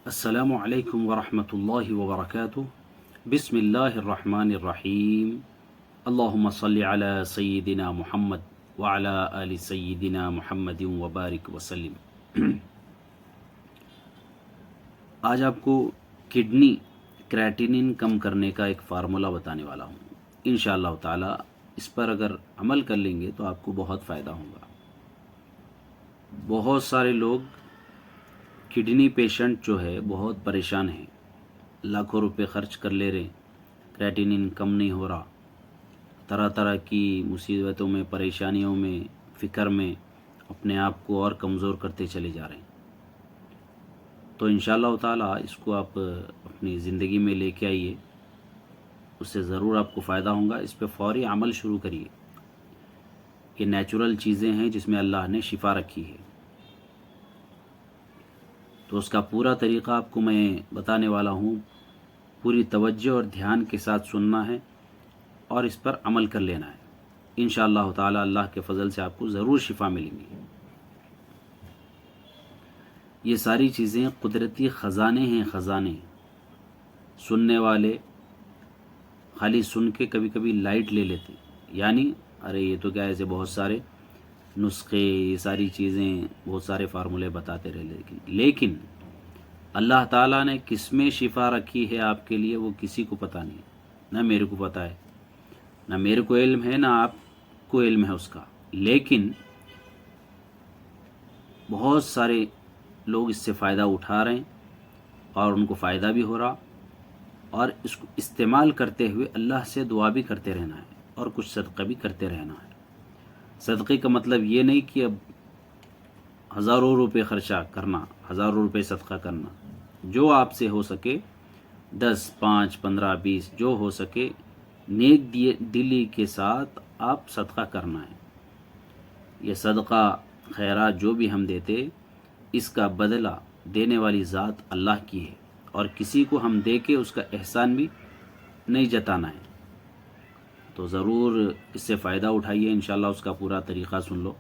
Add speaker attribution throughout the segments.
Speaker 1: السلام علیکم ورحمۃ اللہ وبرکاتہ۔ بسم اللہ الرحمن الرحیم۔ اللہم صلی علی سیدنا محمد وعلی آل سیدنا محمد وبارک وسلم۔ آج آپ کو کڈنی کریٹینن کم کرنے کا ایک فارمولہ بتانے والا ہوں۔ انشاءاللہ تعالی اس پر اگر عمل کر لیں گے تو آپ کو بہت فائدہ ہوگا۔ بہت سارے لوگ کڈنی پیشنٹ جو ہے بہت پریشان ہیں، لاکھوں روپے خرچ کر لے رہے، کریٹینن کم نہیں ہو رہا، طرح طرح کی مصیبتوں میں، پریشانیوں میں، فکر میں اپنے آپ کو اور کمزور کرتے چلے جا رہے ہیں۔ تو انشاءاللہ تعالی اس کو آپ اپنی زندگی میں لے کے آئیے، اس سے ضرور آپ کو فائدہ ہوگا۔ اس پہ فوری عمل شروع کریے۔ یہ نیچرل چیزیں ہیں جس میں اللہ نے شفا رکھی ہے، تو اس کا پورا طریقہ آپ کو میں بتانے والا ہوں۔ پوری توجہ اور دھیان کے ساتھ سننا ہے اور اس پر عمل کر لینا ہے۔ انشاءاللہ تعالی اللہ کے فضل سے آپ کو ضرور شفا ملیں گی۔ یہ ساری چیزیں قدرتی خزانے ہیں، خزانے۔ سننے والے خالی سن کے کبھی کبھی لائٹ لے لیتے، یعنی ارے یہ تو کیا ایسے بہت سارے نسخے، یہ ساری چیزیں، بہت سارے فارمولے بتاتے رہے، لیکن اللہ تعالیٰ نے کس میں شفا رکھی ہے آپ کے لیے وہ کسی کو پتہ نہیں، نہ میرے کو پتہ ہے، نہ میرے کو علم ہے، نہ آپ کو علم ہے اس کا۔ لیکن بہت سارے لوگ اس سے فائدہ اٹھا رہے ہیں اور ان کو فائدہ بھی ہو رہا، اور اس کو استعمال کرتے ہوئے اللہ سے دعا بھی کرتے رہنا ہے اور کچھ صدقہ بھی کرتے رہنا ہے۔ صدقے کا مطلب یہ نہیں کہ اب ہزاروں روپے خرچہ کرنا، ہزاروں روپے صدقہ کرنا۔ جو آپ سے ہو سکے، 10، 5، 15، 20 جو ہو سکے، نیک دلی کے ساتھ آپ صدقہ کرنا ہے۔ یہ صدقہ خیرات جو بھی ہم دیتے، اس کا بدلہ دینے والی ذات اللہ کی ہے، اور کسی کو ہم دے کے اس کا احسان بھی نہیں جتانا ہے۔ تو ضرور اس سے فائدہ اٹھائیے۔ انشاءاللہ اس کا پورا طریقہ سن لو،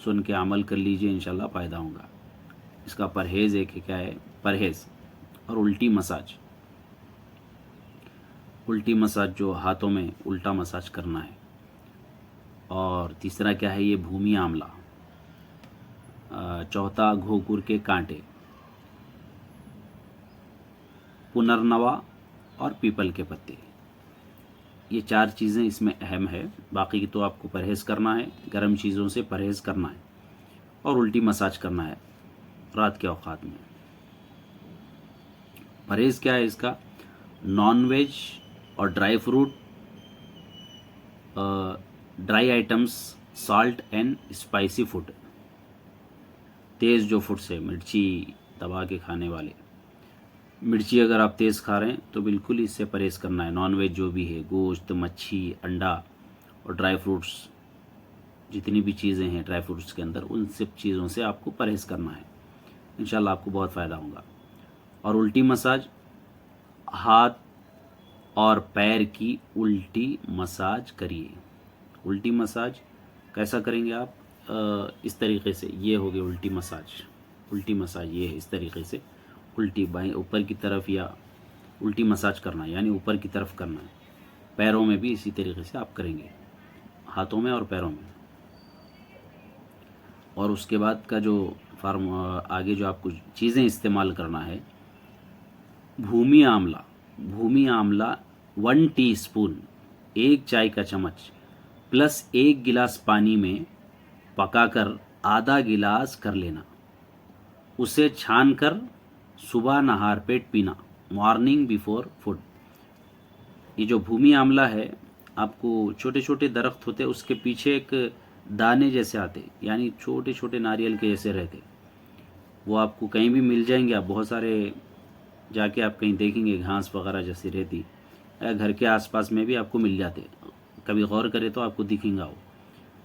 Speaker 1: سن کے عمل کر لیجئے، انشاءاللہ فائدہ ہوگا۔ اس کا پرہیز ایک کیا ہے، پرہیز اور الٹی مساج۔ الٹی مساج جو ہاتھوں میں الٹا مساج کرنا ہے۔ اور تیسرا کیا ہے، یہ بھومی آملہ۔ چوتھا گھوکر کے کانٹے، پنرنوا اور پیپل کے پتے۔ یہ 4 چیزیں اس میں اہم ہے۔ باقی تو آپ کو پرہیز کرنا ہے، گرم چیزوں سے پرہیز کرنا ہے، اور الٹی مساج کرنا ہے رات کے اوقات میں۔ پرہیز کیا ہے اس کا، نان ویج اور dry fruit, dry items, salt and spicy food. تیز جو فوڈس ہے، مرچی دبا کے کھانے والے، مرچی اگر آپ تیز کھا رہے ہیں تو بالکل اس سے پرہیز کرنا ہے۔ نان ویج جو بھی ہے، گوشت، مچھی، انڈا اور ڈرائی فروٹس، جتنی بھی چیزیں ہیں ڈرائی فروٹس کے اندر، ان سب چیزوں سے آپ کو پرہیز کرنا ہے۔ انشاءاللہ آپ کو بہت فائدہ ہوگا۔ اور الٹی مساج، ہاتھ اور پیر کی الٹی مساج کریے۔ الٹی مساج کیسا کریں گے آپ، اس طریقے سے، یہ ہوگی الٹی مساج۔ الٹی مساج یہ ہے، اس طریقے سے الٹی بائیں اوپر کی طرف، یا الٹی مساج کرنا یعنی اوپر کی طرف کرنا ہے۔ پیروں میں بھی اسی طریقے سے آپ کریں گے، ہاتھوں میں اور پیروں میں۔ اور اس کے بعد کا جو آگے جو آپ کو چیزیں استعمال کرنا ہے، بھومی آملہ۔ بھومی آملہ 1 ٹی اسپون، 1 چائے کا چمچ پلس 1 گلاس پانی میں پکا کر آدھا گلاس کر لینا۔ اسے چھان کر صبح نہار پیٹ پینا، مارننگ بیفور فوڈ۔ یہ جو بھومی آملہ ہے، آپ کو چھوٹے چھوٹے درخت ہوتے، اس کے پیچھے ایک دانے جیسے آتے، یعنی چھوٹے چھوٹے ناریل کے جیسے رہتے، وہ آپ کو کہیں بھی مل جائیں گے۔ آپ بہت سارے جا کے آپ کہیں دیکھیں گے، گھاس وغیرہ جیسی رہتی، گھر کے آس پاس میں بھی آپ کو مل جاتے، کبھی غور کرے تو آپ کو دکھیں گا وہ۔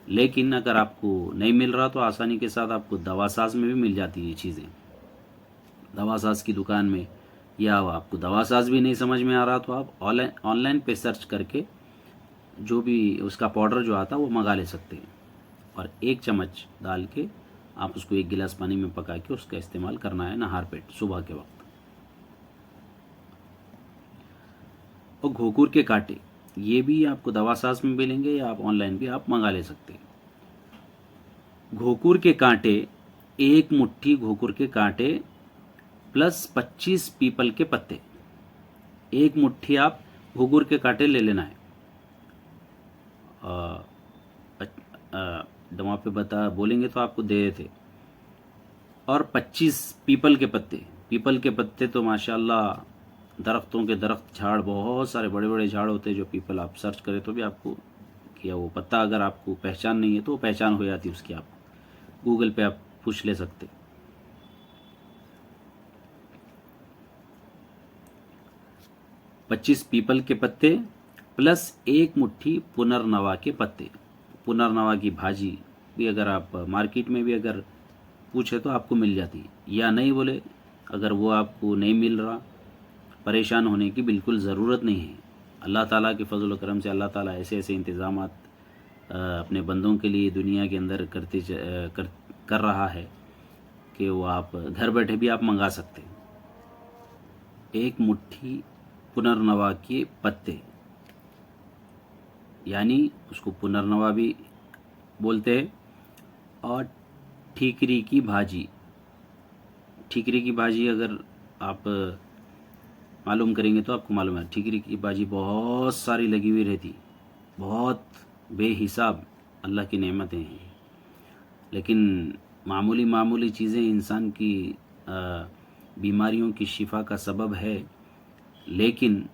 Speaker 1: لیکن اگر آپ کو نہیں مل رہا تو آسانی کے ساتھ آپ کو دوا ساز میں بھی مل جاتی یہ چیزیں۔ دوا ساز کی دکان میں، یا آپ کو دوا ساز بھی نہیں سمجھ میں آ رہا تو آپ آن لائن پہ سرچ کر کے جو بھی اس کا پاؤڈر جو آتا وہ منگا لے سکتے ہیں، اور 1 چمچ ڈال کے آپ اس کو 1 گلاس پانی میں پکا کے اس کا استعمال کرنا ہے نہار پیٹ صبح کے وقت۔ اور گھوکور کے کانٹے، یہ بھی آپ کو دوا ساز میں ملیں گے یا آپ آن لائن بھی آپ منگا لے سکتے ہیں۔ گھوکور کے کانٹے، 1 مٹھی گھوکور کے کانٹے پلس 25 پیپل کے پتے، 1 مٹھی آپ گھوکور کے کانٹے لے لینا ہے۔ دوا پہ بولیں گے تو آپ کو دے دیتے۔ اور 25 پیپل کے پتے، پیپل کے پتے تو ماشاءاللہ درختوں کے درخت، جھاڑ بہت سارے بڑے بڑے جھاڑ ہوتے ہیں جو پیپل، آپ سرچ کریں تو بھی آپ کو کیا وہ پتا اگر آپ کو پہچان نہیں ہے تو وہ پہچان ہو جاتی اس کی، آپ گوگل پہ آپ پوچھ لے سکتے۔ 25 پیپل کے پتے پلس 1 مٹھی پنرنوا کے پتے۔ پنرنوا کی بھاجی بھی اگر آپ مارکیٹ میں بھی اگر پوچھے تو آپ کو مل جاتی ہے، یا نہیں بولے اگر وہ آپ کو نہیں مل رہا، پریشان ہونے کی بالکل ضرورت نہیں ہے۔ اللہ تعالیٰ کے فضل و کرم سے اللہ تعالیٰ ایسے ایسے انتظامات اپنے بندوں کے لیے دنیا کے اندر کر رہا ہے کہ وہ آپ گھر بیٹھے بھی آپ منگا سکتے ہیں۔ 1 مٹھی پنرنوا کے پتے، یعنی اس کو پنرنوا بھی بولتے ہیں، اور ٹھیکری کی بھاجی۔ ٹھیکری کی بھاجی اگر آپ معلوم کریں گے تو آپ کو معلوم ہے، ٹھیکری کی بھاجی بہت ساری لگی ہوئی رہتی، بہت بے حساب اللہ کی نعمتیں ہیں، لیکن معمولی چیزیں انسان کی بیماریوں کی شفا کا سبب ہے، لیکن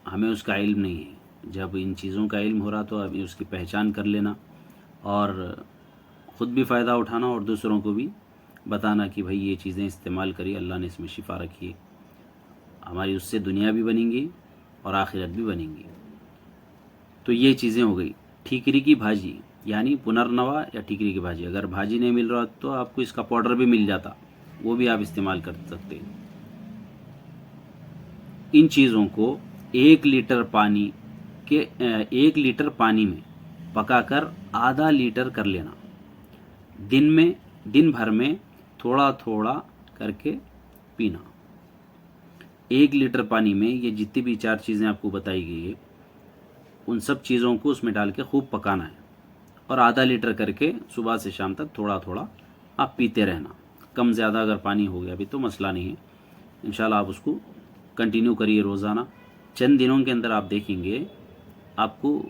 Speaker 1: ہمیں اس کا علم نہیں ہے۔ جب ان چیزوں کا علم ہو رہا تو ابھی اس کی پہچان کر لینا اور خود بھی فائدہ اٹھانا اور دوسروں کو بھی بتانا کہ بھائی یہ چیزیں استعمال کریے، اللہ نے اس میں شفا رکھی ہے، ہماری اس سے دنیا بھی بنیں گی اور آخرت بھی بنیں گی۔ تو یہ چیزیں ہو گئی۔ ٹھیکری کی بھاجی یعنی پنرنوا یا ٹھیکری کی بھاجی، اگر بھاجی نہیں مل رہا تو آپ کو اس کا پاؤڈر بھی مل جاتا، وہ بھی آپ استعمال کر سکتے ہیں۔ ان چیزوں کو 1 لیٹر پانی میں پکا کر آدھا لیٹر کر لینا، دن بھر میں تھوڑا تھوڑا کر کے پینا۔ 1 لیٹر پانی میں یہ جتنی بھی 4 چیزیں آپ کو بتائی گئی ہے، ان سب چیزوں کو اس میں ڈال کے خوب پکانا ہے، اور آدھا لیٹر کر کے صبح سے شام تک تھوڑا تھوڑا آپ پیتے رہنا۔ کم زیادہ اگر پانی ہو گیا بھی تو مسئلہ نہیں ہے، انشاءاللہ آپ اس کو کنٹینیو کریے روزانہ۔ چند دنوں کے اندر آپ دیکھیں گے آپ کو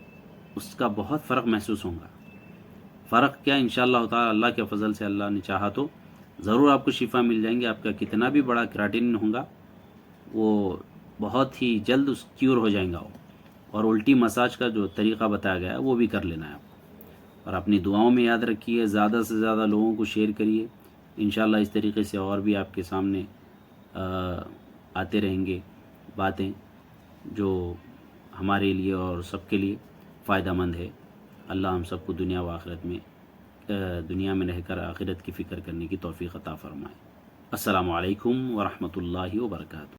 Speaker 1: اس کا بہت فرق محسوس ہوگا۔ فرق کیا، انشاءاللہ تعالی اللہ کے فضل سے اللہ نے چاہا تو ضرور آپ کو شفا مل جائیں گے۔ آپ کا کتنا بھی بڑا کراٹین ہوگا وہ بہت ہی جلد اس کیور ہو جائیں گا وہ۔ اور الٹی مساج کا جو طریقہ بتایا گیا ہے وہ بھی کر لینا ہے آپ کو، اور اپنی دعاؤں میں یاد رکھیے، زیادہ سے زیادہ لوگوں کو شیئر کریے۔ انشاءاللہ اس طریقے سے اور بھی آپ کے سامنے آتے رہیں گے باتیں جو ہمارے لیے اور سب کے لیے فائدہ مند ہے۔ اللہ ہم سب کو دنیا و آخرت میں دنیا میں رہ کر آخرت کی فکر کرنے کی توفیق عطا فرمائے۔ السلام علیکم ورحمۃ اللہ وبرکاتہ۔